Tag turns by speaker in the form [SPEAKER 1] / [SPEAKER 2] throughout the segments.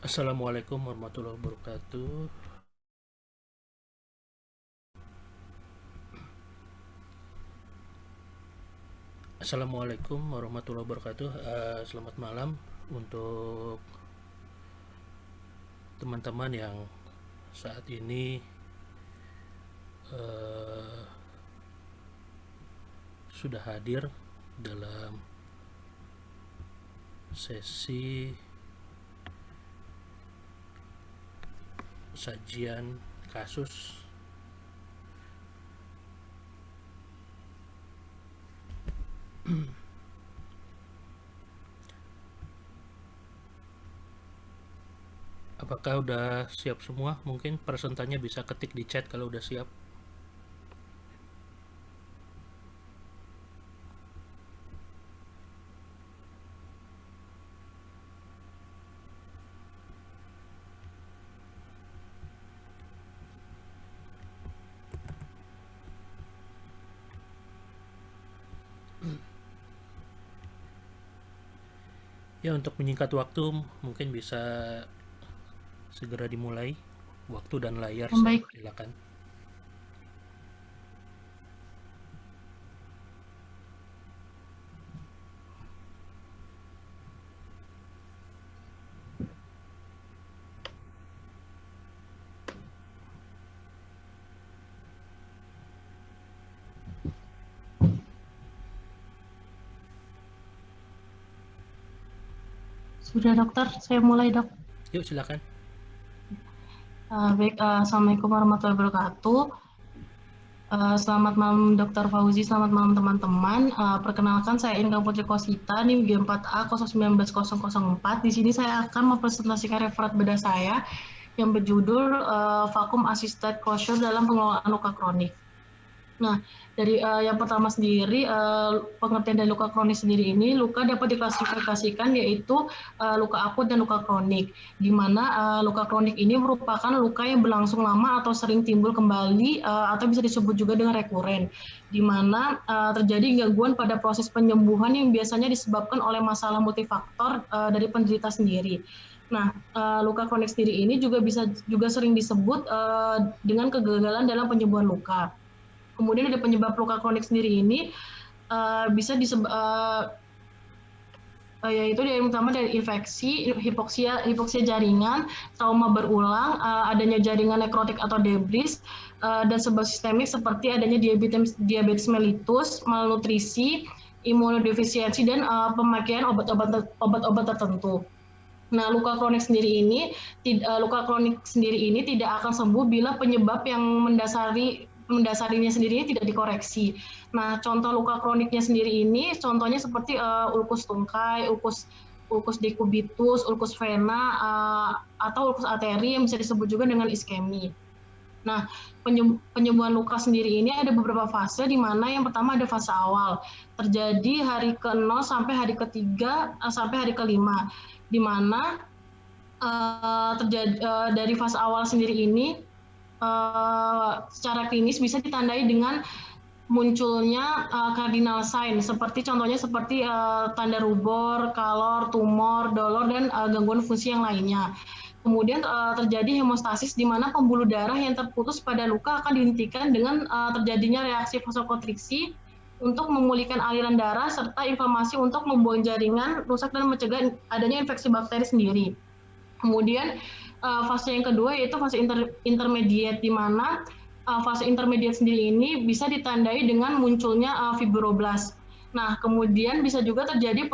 [SPEAKER 1] Assalamualaikum warahmatullahi wabarakatuh. Assalamualaikum warahmatullahi wabarakatuh. Selamat malam untuk teman-teman yang saat ini uh, sudah hadir dalam sesi sajian kasus apakah udah siap semua? Mungkin presentasinya bisa ketik di chat kalau udah siap. Ya, untuk menyingkat waktu mungkin bisa segera dimulai. Waktu dan layar saya
[SPEAKER 2] Baik,
[SPEAKER 1] persilakan.
[SPEAKER 2] sudah dokter, saya mulai dok.
[SPEAKER 1] Yuk silakan.
[SPEAKER 2] Baik, Assalamualaikum warahmatullahi wabarakatuh. Selamat malam Dokter Fauzi, selamat malam teman-teman. Perkenalkan saya Inka Putri Kosita, NIM G4A 090004. Di sini saya akan mempresentasikan referat bedah saya yang berjudul Vacuum Assisted Closure dalam pengelolaan luka kronik. Nah, dari yang pertama sendiri, pengertian dari luka kronis sendiri ini, luka dapat diklasifikasikan yaitu luka akut dan luka kronik, di mana luka kronik ini merupakan luka yang berlangsung lama atau sering timbul kembali atau bisa disebut juga dengan rekuren, di mana terjadi gangguan pada proses penyembuhan yang biasanya disebabkan oleh masalah multifaktor dari penderita sendiri. Nah, luka kronik sendiri ini juga sering disebut dengan kegagalan dalam penyembuhan luka. Kemudian ada penyebab luka kronik sendiri ini bisa yaitu yang utama dari infeksi, hipoksia jaringan, trauma berulang, adanya jaringan nekrotik atau debris, dan sebab sistemik seperti adanya diabetes mellitus, malnutrisi, imunodefisiensi, dan pemakaian obat-obat tertentu. Nah, luka kronik sendiri ini tidak akan sembuh bila penyebab yang mendasarinya sendiri tidak dikoreksi. Nah, contoh luka kroniknya sendiri ini, contohnya seperti ulkus tungkai, ulkus decubitus, ulkus vena, atau ulkus arteri yang bisa disebut juga dengan iskemi. Nah, penyembuhan luka sendiri ini ada beberapa fase, di mana yang pertama ada fase awal, terjadi hari ke-0 sampai hari ke-3 sampai hari ke-5, di mana dari fase awal sendiri ini secara klinis bisa ditandai dengan munculnya cardinal sign, contohnya seperti tanda rubor, kalor, tumor, dolor, dan gangguan fungsi yang lainnya. Kemudian terjadi hemostasis, di mana pembuluh darah yang terputus pada luka akan dihentikan dengan terjadinya reaksi vasokonstriksi untuk memulihkan aliran darah serta inflamasi untuk membuang jaringan rusak dan mencegah adanya infeksi bakteri sendiri. Kemudian fase yang kedua yaitu fase intermediate, di mana fase intermediate sendiri ini bisa ditandai dengan munculnya fibroblast. Nah, kemudian bisa juga terjadi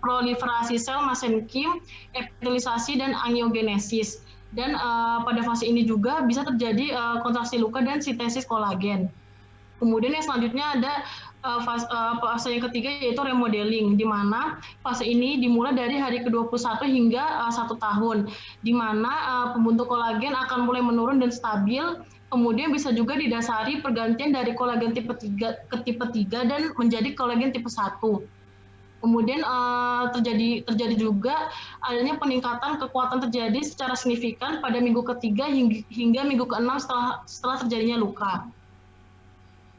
[SPEAKER 2] proliferasi sel mesenkim, epitelisasi, dan angiogenesis. Dan pada fase ini juga bisa terjadi kontraksi luka dan sintesis kolagen. Kemudian yang selanjutnya ada fase yang ketiga yaitu remodeling, di mana fase ini dimulai dari hari ke-21 hingga 1 tahun, di mana pembentuk kolagen akan mulai menurun dan stabil. Kemudian bisa juga didasari pergantian dari kolagen tipe 3 ke tipe 3 dan menjadi kolagen tipe 1. Kemudian terjadi juga adanya peningkatan kekuatan terjadi secara signifikan pada minggu ketiga hingga minggu ke-6 setelah terjadinya luka.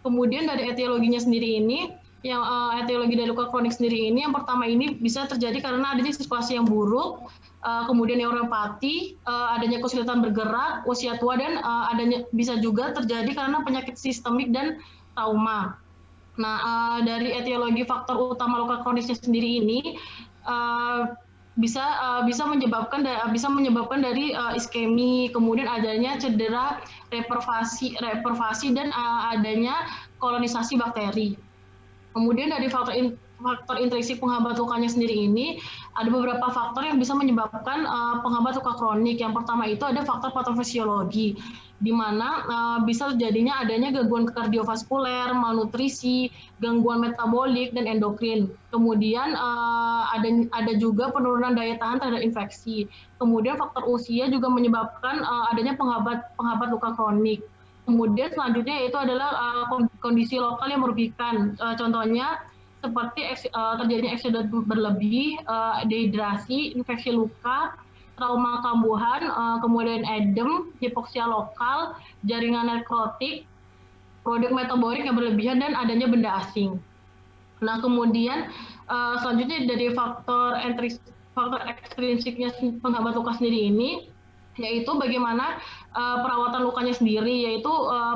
[SPEAKER 2] Kemudian dari etiologinya sendiri ini, yang etiologi dari luka kronik sendiri ini, yang pertama ini bisa terjadi karena adanya sirkulasi yang buruk, kemudian neuropati, adanya kesulitan bergerak, usia tua, dan adanya bisa juga terjadi karena penyakit sistemik dan trauma. Nah, dari etiologi faktor utama luka kronisnya sendiri ini bisa menyebabkan dari iskemi, kemudian adanya cedera repervasi dan adanya kolonisasi bakteri. Kemudian dari faktor intrinsik penghambat lukanya sendiri ini, ada beberapa faktor yang bisa menyebabkan penghambat luka kronik. Yang pertama itu ada faktor patofisiologi, di mana bisa terjadinya adanya gangguan kardiovaskuler, malnutrisi, gangguan metabolik, dan endokrin. Kemudian ada juga penurunan daya tahan terhadap infeksi. Kemudian faktor usia juga menyebabkan adanya penghambat luka kronik. Kemudian selanjutnya yaitu adalah kondisi lokal yang merugikan. Contohnya seperti terjadinya eksodus berlebih, dehidrasi, infeksi luka, trauma kambuhan, kemudian edem, hipoksia lokal, jaringan nekrotik, produk metabolik yang berlebihan, dan adanya benda asing. Nah, kemudian selanjutnya dari faktor ekstrinsiknya penghambat luka sendiri ini, yaitu bagaimana perawatan lukanya sendiri, yaitu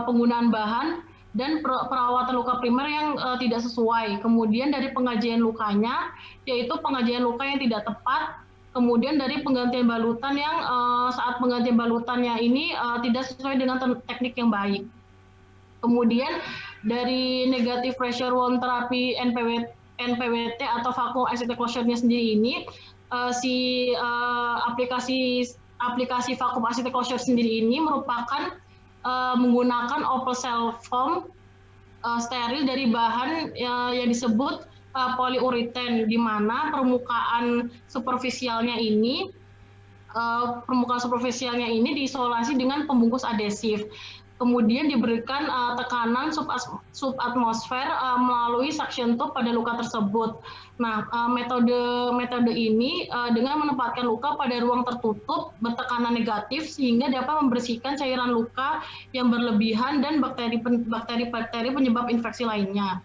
[SPEAKER 2] penggunaan bahan dan perawatan luka primer yang tidak sesuai. Kemudian dari pengajian lukanya, yaitu pengajian luka yang tidak tepat. Kemudian dari penggantian balutan yang saat penggantian balutannya ini tidak sesuai dengan teknik yang baik. Kemudian dari negative pressure wound therapy NPWT atau vacuum asset closure-nya sendiri ini, aplikasi vacuum asset closure sendiri ini merupakan menggunakan opal cell foam steril dari bahan yang disebut poliureten, di mana permukaan superficialnya ini diisolasi dengan pembungkus adesif. Kemudian diberikan tekanan subatmosfer melalui suction tube pada luka tersebut. Nah, metode ini dengan menempatkan luka pada ruang tertutup bertekanan negatif sehingga dapat membersihkan cairan luka yang berlebihan dan bakteri penyebab infeksi lainnya.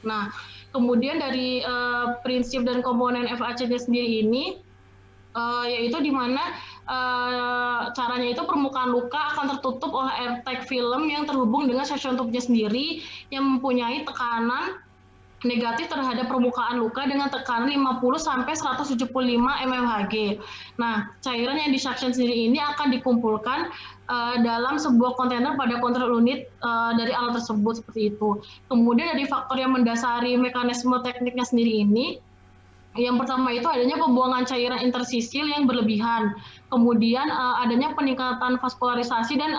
[SPEAKER 2] Nah, kemudian dari prinsip dan komponen FAC-nya sendiri ini, yaitu di mana caranya itu permukaan luka akan tertutup oleh airtight film yang terhubung dengan suction tube-nya sendiri yang mempunyai tekanan negatif terhadap permukaan luka dengan tekanan 50 sampai 175 mmHg. Nah, cairan yang di suction sendiri ini akan dikumpulkan dalam sebuah kontainer pada kontrol unit dari alat tersebut, seperti itu. Kemudian dari faktor yang mendasari mekanisme tekniknya sendiri ini, yang pertama itu adanya pembuangan cairan intersisil yang berlebihan, kemudian adanya peningkatan vaskularisasi dan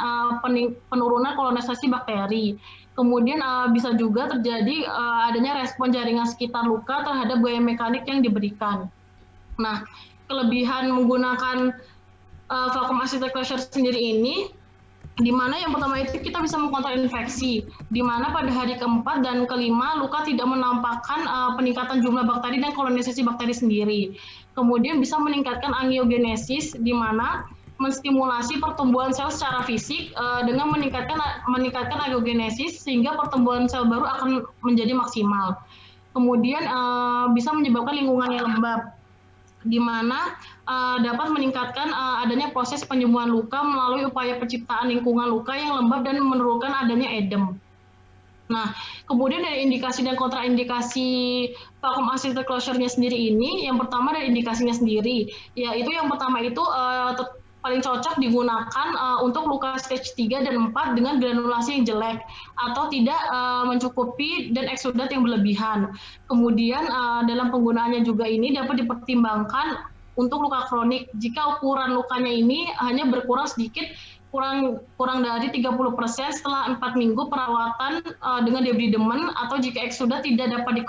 [SPEAKER 2] penurunan kolonisasi bakteri. Kemudian bisa juga terjadi adanya respon jaringan sekitar luka terhadap gaya mekanik yang diberikan. Nah, kelebihan menggunakan vacuum assisted closure sendiri ini, di mana yang pertama itu kita bisa mengkontrol infeksi, di mana pada hari keempat dan kelima luka tidak menampakkan peningkatan jumlah bakteri dan kolonisasi bakteri sendiri. Kemudian bisa meningkatkan angiogenesis, di mana menstimulasi pertumbuhan sel secara fisik dengan meningkatkan angiogenesis sehingga pertumbuhan sel baru akan menjadi maksimal. Kemudian bisa menyebabkan lingkungan yang lembab, di mana dapat meningkatkan adanya proses penyembuhan luka melalui upaya penciptaan lingkungan luka yang lembab dan menurunkan adanya edem. Nah, kemudian dari indikasi dan kontraindikasi vacuum assisted closure-nya sendiri ini, yang pertama dari indikasinya sendiri, yaitu yang pertama itu paling cocok digunakan untuk luka stage 3 dan 4 dengan granulasi yang jelek atau tidak mencukupi dan eksudat yang berlebihan. Kemudian dalam penggunaannya juga ini dapat dipertimbangkan untuk luka kronik jika ukuran lukanya ini hanya berkurang sedikit, kurang dari 30% setelah 4 minggu perawatan dengan debridemen, atau jika eksudat tidak dapat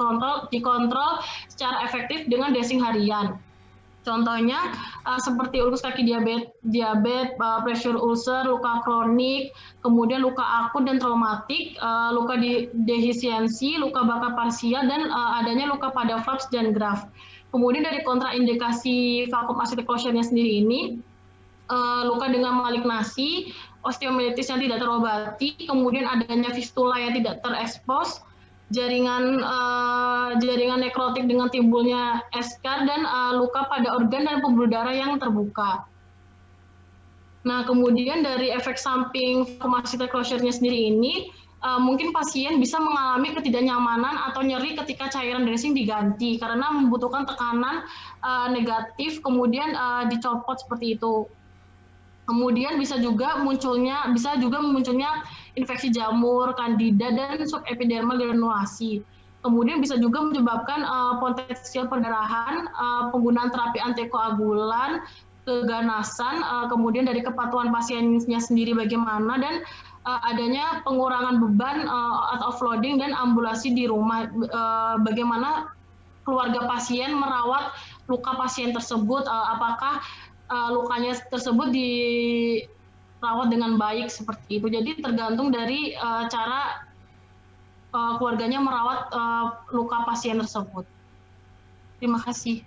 [SPEAKER 2] dikontrol secara efektif dengan dressing harian. Contohnya seperti ulkus kaki diabetes, pressure ulcer, luka kronik, kemudian luka akut dan traumatik, luka dehiscensi, luka bakar parsial, dan adanya luka pada flaps dan graft. Kemudian dari kontraindikasi vacuum assisted closure-nya sendiri ini, luka dengan malignasi, osteomielitis yang tidak terobati, kemudian adanya fistula yang tidak terekspos, jaringan nekrotik dengan timbulnya esker dan luka pada organ dan pembuluh darah yang terbuka. Nah, kemudian dari efek samping vakuum closure-nya sendiri ini, mungkin pasien bisa mengalami ketidaknyamanan atau nyeri ketika cairan dressing diganti karena membutuhkan tekanan negatif, kemudian dicopot seperti itu. Kemudian bisa juga munculnya infeksi jamur, kandida, dan subepidermal granulasi. Kemudian bisa juga menyebabkan potensial perdarahan, penggunaan terapi antikoagulan, keganasan, kemudian dari kepatuhan pasiennya sendiri bagaimana, dan adanya pengurangan beban atau offloading dan ambulasi di rumah, bagaimana keluarga pasien merawat luka pasien tersebut, apakah lukanya tersebut dirawat dengan baik seperti itu. Jadi tergantung dari cara keluarganya merawat luka pasien tersebut. Terima kasih.